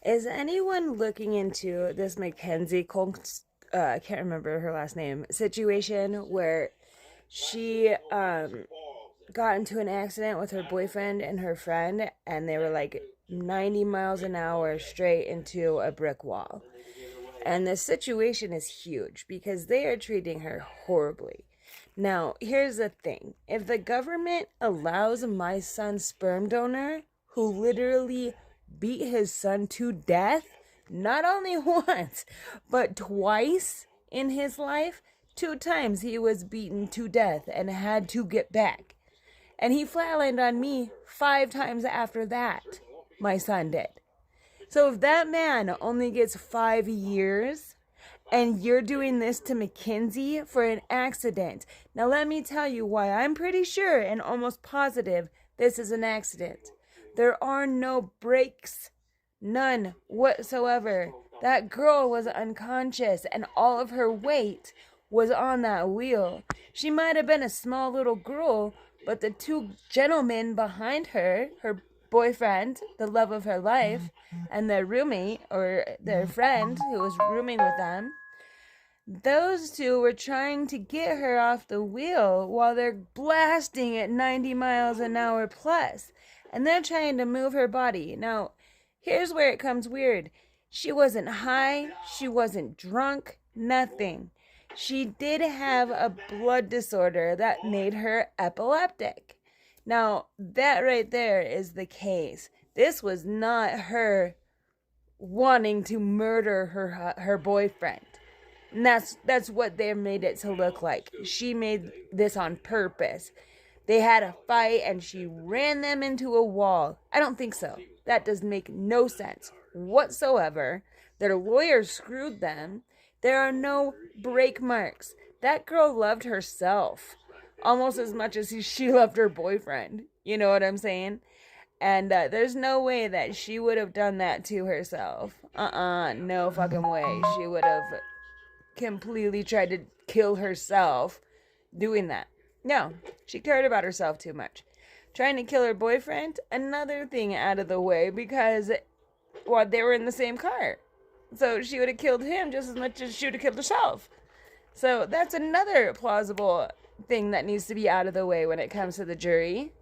Is anyone looking into this Mackenzie Cole, I can't remember her last name, situation where she got into an accident with her boyfriend and her friend, and they were like 90 miles an hour straight into a brick wall. And this situation is huge because they are treating her horribly. Now, here's the thing. If the government allows my son's sperm donor, who literally beat his son to death, not only once, but twice in his life, 2 times he was beaten to death and had to get back. And he flatlined on me 5 times after that, my son did. So if that man only gets 5 years and you're doing this to Mackenzie for an accident, now let me tell you why I'm pretty sure and almost positive this is an accident. There are no brakes, none whatsoever. That girl was unconscious and all of her weight was on that wheel. She might have been a small little girl, but the 2 gentlemen behind her, her boyfriend, the love of her life, and their roommate or their friend who was rooming with them, those 2 were trying to get her off the wheel while they're blasting at 90 miles an hour plus. And they're trying to move her body. Now, here's where it comes weird. She wasn't high. She wasn't drunk. Nothing. She did have a blood disorder that made her epileptic. Now, that right there is the case. This was not her wanting to murder her boyfriend. And that's what they made it to look like. She made this on purpose. They had a fight and she ran them into a wall. I don't think so. That does make no sense whatsoever. Their lawyers screwed them. There are no brake marks. That girl loved herself almost as much as she loved her boyfriend. You know what I'm saying? And there's no way that she would have done that to herself. No fucking way. She would have completely tried to kill herself doing that. No, she cared about herself too much. Trying to kill her boyfriend, another thing out of the way because, well, they were in the same car. So she would have killed him just as much as she would have killed herself. So that's another plausible thing that needs to be out of the way when it comes to the jury.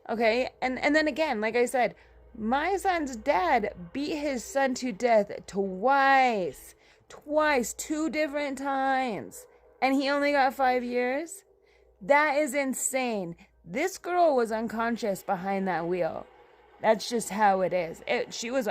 Okay? And then again, like I said, my son's dad beat his son to death twice. Twice. 2 different times. And he only got 5 years? That is insane. This girl was unconscious behind that wheel. That's just how it is. She was